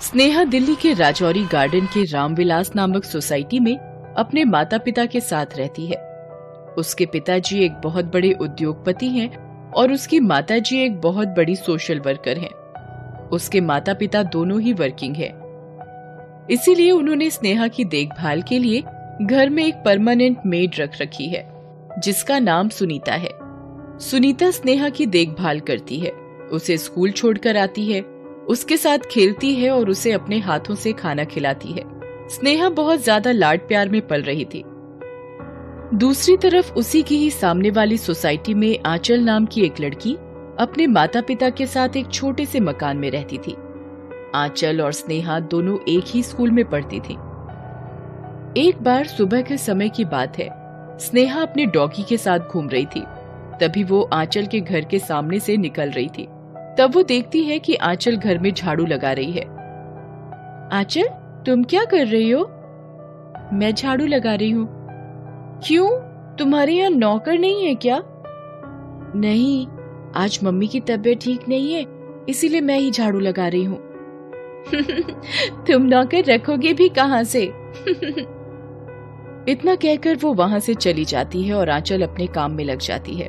स्नेहा दिल्ली के राजौरी गार्डन के रामविलास नामक सोसाइटी में अपने माता पिता के साथ रहती है। उसके पिताजी एक बहुत बड़े उद्योगपति हैं और उसकी माताजी एक बहुत बड़ी सोशल वर्कर हैं। उसके माता पिता दोनों ही वर्किंग हैं। इसीलिए उन्होंने स्नेहा की देखभाल के लिए घर में एक परमानेंट मेड रख रखी है जिसका नाम सुनीता है। सुनीता स्नेहा की देखभाल करती है, उसे स्कूल छोड़कर आती है, उसके साथ खेलती है और उसे अपने हाथों से खाना खिलाती है। स्नेहा बहुत ज्यादा लाड प्यार में पल रही थी। दूसरी तरफ उसी की ही सामने वाली सोसाइटी में आंचल नाम की एक लड़की अपने माता पिता के साथ एक छोटे से मकान में रहती थी। आंचल और स्नेहा दोनों एक ही स्कूल में पढ़ती थी। एक बार सुबह के समय की बात है, स्नेहा अपने डॉगी के साथ घूम रही थी। तभी वो आंचल के घर के सामने से निकल रही थी। तब वो देखती है कि आंचल घर में झाड़ू लगा रही है। आंचल, तुम क्या कर रही हो? मैं झाड़ू लगा रही हूँ। क्यों, तुम्हारे यहाँ नौकर नहीं है क्या? नहीं, आज मम्मी की तबीयत ठीक नहीं है, इसीलिए मैं ही झाड़ू लगा रही हूँ। तुम नौकर रखोगे भी कहाँ से? इतना कहकर वो वहां से चली जाती है और आंचल अपने काम में लग जाती है।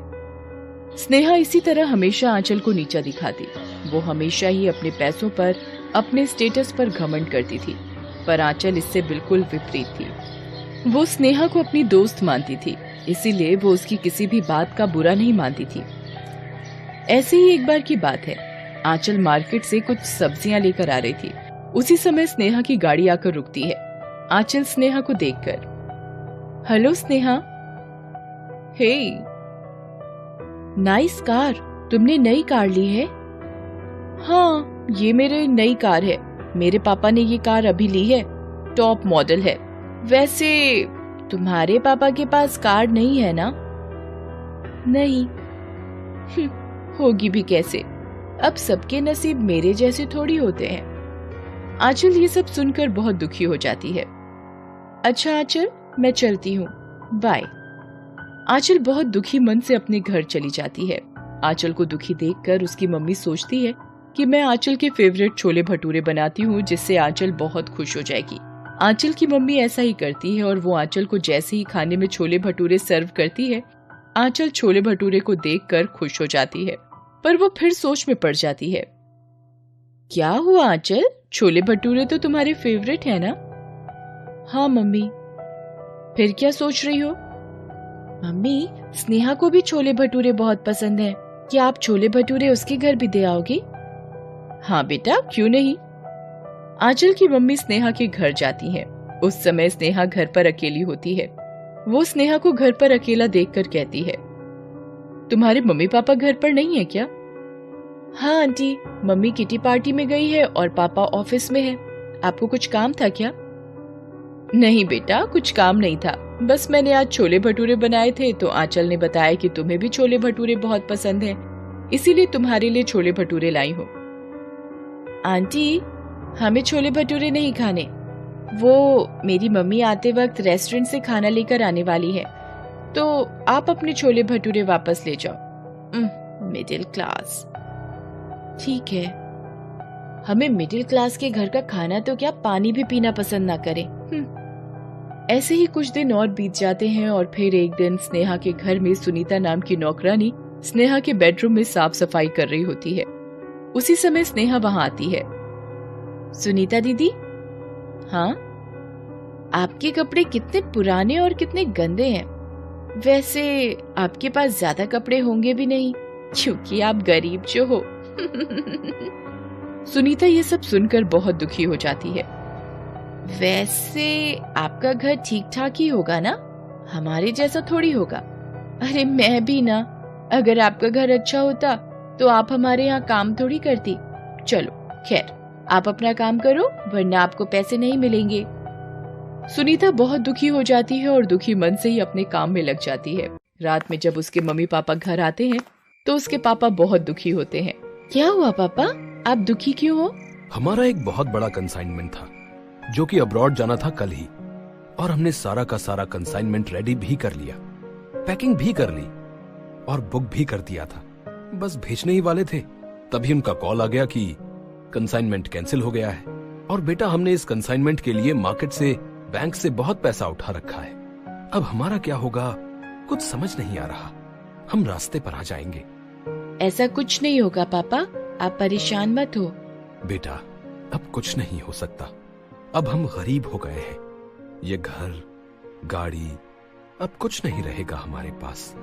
स्नेहा इसी तरह हमेशा आंचल को नीचा दिखाती। वो हमेशा ही अपने पैसों पर, अपने स्टेटस पर घमंड करती थी, पर आंचल इससे बिल्कुल विपरीत थी। वो स्नेहा को अपनी दोस्त मानती थी, इसीलिए वो उसकी किसी भी बात का बुरा नहीं मानती थी। ऐसे ही एक बार की बात है, आंचल मार्केट से कुछ सब्जियां लेकर आ रही थी। उसी समय स्नेहा की गाड़ी आकर रुकती है। आंचल स्नेहा को देखकर, हेलो स्नेहा। हे, नाइस कार, तुमने नई कार ली है? हाँ, ये मेरी नई कार है। मेरे पापा ने ये कार अभी ली है, टॉप मॉडल है। वैसे तुम्हारे पापा के पास कार नहीं है ना? नहीं। होगी भी कैसे, अब सबके नसीब मेरे जैसे थोड़ी होते हैं। आंचल ये सब सुनकर बहुत दुखी हो जाती है। अच्छा आंचल, मैं चलती हूँ, बाय। आंचल बहुत दुखी मन से अपने घर चली जाती है। आंचल को दुखी देखकर उसकी मम्मी सोचती है कि मैं आंचल के फेवरेट छोले भटूरे बनाती हूँ जिससे आंचल बहुत खुश हो जाएगी। आंचल की मम्मी ऐसा ही करती है और वो आंचल को जैसे ही खाने में छोले भटूरे सर्व करती है, आंचल छोले भटूरे को देखकर खुश हो जाती है, पर वो फिर सोच में पड़ जाती है। क्या हुआ आंचल, छोले भटूरे तो तुम्हारे फेवरेट है ना? हाँ मम्मी। फिर क्या सोच रही हो? मम्मी, स्नेहा को भी छोले भटूरे बहुत पसंद हैं। क्या आप छोले भटूरे उसके घर भी दे आओगे? हाँ बेटा, क्यों नहीं। आंचल की मम्मी स्नेहा के घर जाती हैं। उस समय स्नेहा घर पर अकेली होती है। वो स्नेहा को घर पर अकेला देखकर कहती है, तुम्हारे मम्मी पापा घर पर नहीं है क्या? हाँ आंटी, मम्मी किटी पार्टी में गई है और पापा ऑफिस में है। आपको कुछ काम था क्या? नहीं बेटा, कुछ काम नहीं था, बस मैंने आज छोले भटूरे बनाए थे तो आंचल ने बताया कि तुम्हें भी छोले भटूरे बहुत पसंद हैं, इसीलिए तुम्हारे लिए छोले भटूरे लाई हूँ। आंटी, हमें छोले भटूरे नहीं खाने, वो मेरी मम्मी आते वक्त रेस्टोरेंट से खाना लेकर आने वाली है, तो आप अपने छोले भटूरे वापस ले जाओ। Middle class. ठीक है, हमें मिडिल क्लास के घर का खाना तो क्या, पानी भी पीना पसंद ना करें। ऐसे ही कुछ दिन और बीत जाते हैं और फिर एक दिन स्नेहा के घर में सुनीता नाम की नौकरानी स्नेहा के बेडरूम में साफ सफाई कर रही होती है। उसी समय स्नेहा वहां आती है। सुनीता दीदी। हाँ, आपके कपड़े कितने पुराने और कितने गंदे हैं। वैसे आपके पास ज्यादा कपड़े होंगे भी नहीं, क्योंकि आप गरीब जो हो। सुनीता ये सब सुनकर बहुत दुखी हो जाती है। वैसे आपका घर ठीक ठाक ही होगा ना, हमारे जैसा थोड़ी होगा। अरे मैं भी ना, अगर आपका घर अच्छा होता तो आप हमारे यहाँ काम थोड़ी करती। चलो खैर, आप अपना काम करो वरना आपको पैसे नहीं मिलेंगे। सुनीता बहुत दुखी हो जाती है और दुखी मन से ही अपने काम में लग जाती है। रात में जब उसके मम्मी पापा घर आते हैं तो उसके पापा बहुत दुखी होते हैं। क्या हुआ पापा, आप दुखी क्यों हो? हमारा एक बहुत बड़ा कंसाइनमेंट था जो कि अब्रॉड जाना था कल ही, और हमने सारा का सारा कंसाइनमेंट रेडी भी कर लिया, पैकिंग भी कर ली और बुक भी कर दिया था। बस भेजने ही वाले थे, तभी उनका कॉल आ गया कि कंसाइनमेंट कैंसिल हो गया है। और बेटा हमने इस कंसाइनमेंट के लिए मार्केट से, बैंक से बहुत पैसा उठा रखा है। अब हमारा क्या होगा कुछ समझ नहीं आ रहा। हम रास्ते पर आ जाएंगे। ऐसा कुछ नहीं होगा पापा, आप परेशान मत हो। बेटा अब कुछ नहीं हो सकता। अब हम गरीब हो गए हैं। ये घर, गाड़ी, अब कुछ नहीं रहेगा हमारे पास।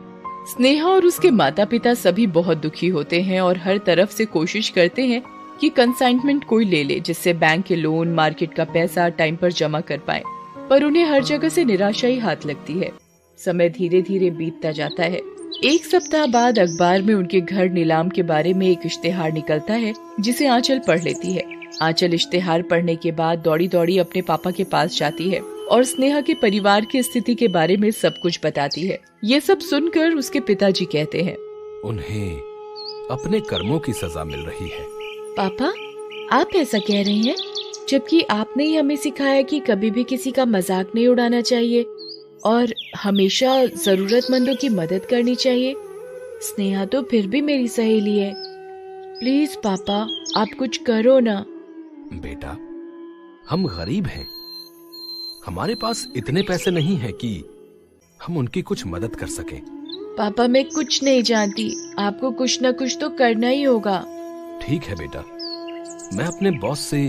स्नेहा और उसके माता पिता सभी बहुत दुखी होते हैं और हर तरफ से कोशिश करते हैं कि कंसाइनमेंट कोई ले ले, जिससे बैंक के लोन, मार्केट का पैसा टाइम पर जमा कर पाए। पर उन्हें हर जगह से निराशा ही हाथ लगती है। समय धीरे धीरे बीतता जाता है। एक सप्ताह बाद अखबार में उनके घर नीलाम के बारे में एक इश्तेहार निकलता है, जिसे आंचल पढ़ लेती है। आंचल इश्तेहार पढ़ने के बाद दौड़ी दौड़ी अपने पापा के पास जाती है और स्नेहा के परिवार की स्थिति के बारे में सब कुछ बताती है। ये सब सुनकर उसके पिताजी कहते हैं, उन्हें अपने कर्मों की सजा मिल रही है। पापा, आप ऐसा कह रहे हैं, जबकि आपने ही हमें सिखाया कि कभी भी किसी का मजाक नहीं उड़ाना चाहिए और हमेशा जरूरतमंदों की मदद करनी चाहिए। स्नेहा तो फिर भी मेरी सहेली है। प्लीज पापा, आप कुछ करो ना। बेटा हम गरीब हैं। हमारे पास इतने पैसे नहीं हैं कि हम उनकी कुछ मदद कर सकें। पापा मैं कुछ नहीं जानती, आपको कुछ न कुछ तो करना ही होगा। ठीक है बेटा, मैं अपने बॉस से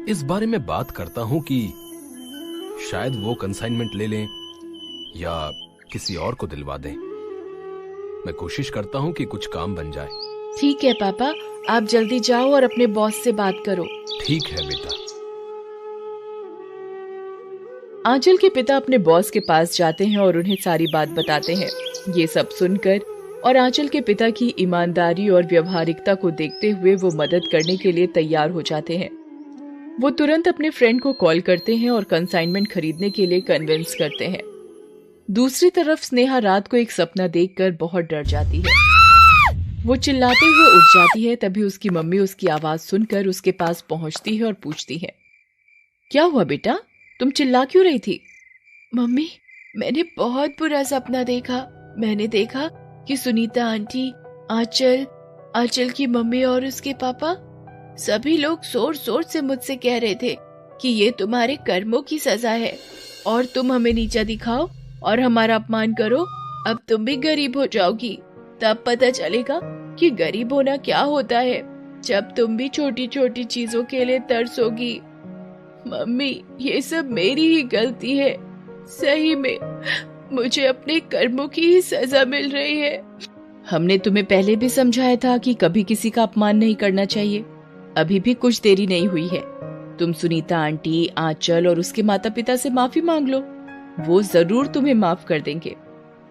इस बारे में बात करता हूँ कि शायद वो कंसाइनमेंट ले लें या किसी और को दिलवा दें। मैं कोशिश करता हूँ कि कुछ काम बन जाए। ठीक है पापा, आप जल्दी जाओ और अपने बॉस से बात करो। ठीक है बेटा। आंचल के पिता अपने बॉस के पास जाते हैं और उन्हें सारी बात बताते हैं। ये सब सुनकर और आंचल के पिता की ईमानदारी और व्यवहारिकता को देखते हुए वो मदद करने के लिए तैयार हो जाते हैं। वो तुरंत अपने फ्रेंड को कॉल करते हैं और कंसाइनमेंट खरीदने के लिए कन्विंस करते हैं। दूसरी तरफ स्नेहा रात को एक सपना देखकर बहुत डर जाती है। वो चिल्लाते हुए उठ जाती है। तभी उसकी मम्मी उसकी आवाज सुनकर उसके पास पहुंचती है और पूछती है, क्या हुआ बेटा, तुम चिल्ला क्यों रही थी? मम्मी, मैंने बहुत बुरा सपना देखा। मैंने देखा कि सुनीता आंटी, आंचल की मम्मी और उसके पापा सभी लोग जोर जोर से मुझसे कह रहे थे कि ये तुम्हारे कर्मों की सजा है और तुम हमें नीचा दिखाओ और हमारा अपमान करो। अब तुम भी गरीब हो जाओगी। तब पता चलेगा कि गरीब होना क्या होता है, जब तुम भी छोटी छोटी चीजों के लिए तरसोगी। मम्मी, ये सब मेरी ही गलती है। सही में मुझे अपने कर्मों की ही सजा मिल रही है। हमने तुम्हें पहले भी समझाया था कि कभी किसी का अपमान नहीं करना चाहिए। अभी भी कुछ देरी नहीं हुई है। तुम सुनीता आंटी, आंचल और उसके माता पिता से माफी मांग लो। वो जरूर तुम्हें माफ कर देंगे।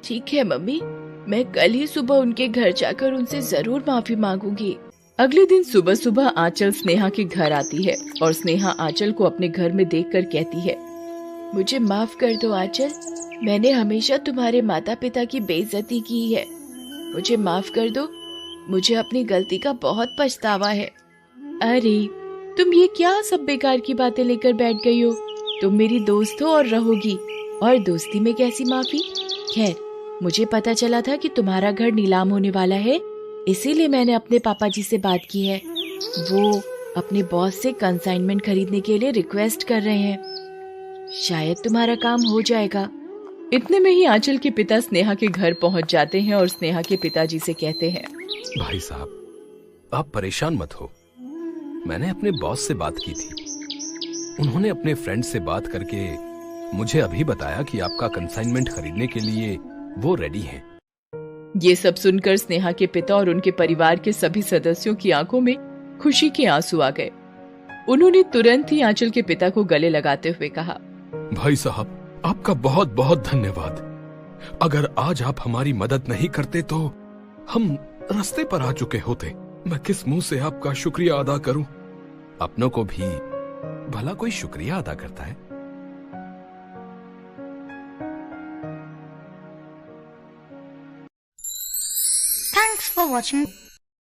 ठीक है मम्मी, मैं कल ही सुबह उनके घर जाकर उनसे जरूर माफी मांगूंगी। अगले दिन सुबह सुबह आंचल स्नेहा के घर आती है और स्नेहा आंचल को अपने घर में देखकर कहती है, मुझे माफ कर दो आंचल, मैंने हमेशा तुम्हारे माता पिता की बेइज्जती की है। मुझे माफ कर दो, मुझे अपनी गलती का बहुत पछतावा है। अरे तुम ये क्या सब बेकार की बातें लेकर बैठ गई हो? तुम मेरी दोस्त हो और रहोगी, और दोस्ती में कैसी माफी? खैर, मुझे पता चला था कि तुम्हारा घर नीलाम होने वाला है, इसीलिए मैंने अपने पापा जी से बात की है। वो अपने बॉस से कंसाइनमेंट खरीदने के लिए रिक्वेस्ट कर रहे हैं। शायद तुम्हारा काम हो जाएगा। इतने में ही आंचल के पिता स्नेहा के घर पहुंच जाते हैं और स्नेहा के पिताजी से कहते हैं, भाई साहब, आप परेशान मत हो। मैंने अपने बॉस से बात की थी। उन्होंने अपने फ्रेंड से बात करके मुझे अभी बताया कि आपका कंसाइनमेंट खरीदने के लिए वो रेडी हैं। ये सब सुनकर स्नेहा के पिता और उनके परिवार के सभी सदस्यों की आंखों में खुशी के आंसू आ गए। उन्होंने तुरंत ही आंचल के पिता को गले लगाते हुए कहा, भाई साहब, आपका बहुत बहुत धन्यवाद। अगर आज आप हमारी मदद नहीं करते तो हम रास्ते पर आ चुके होते। मैं किस मुंह से आपका शुक्रिया अदा करूं? अपनों को भी भला कोई शुक्रिया अदा करता है? Thanks for watching.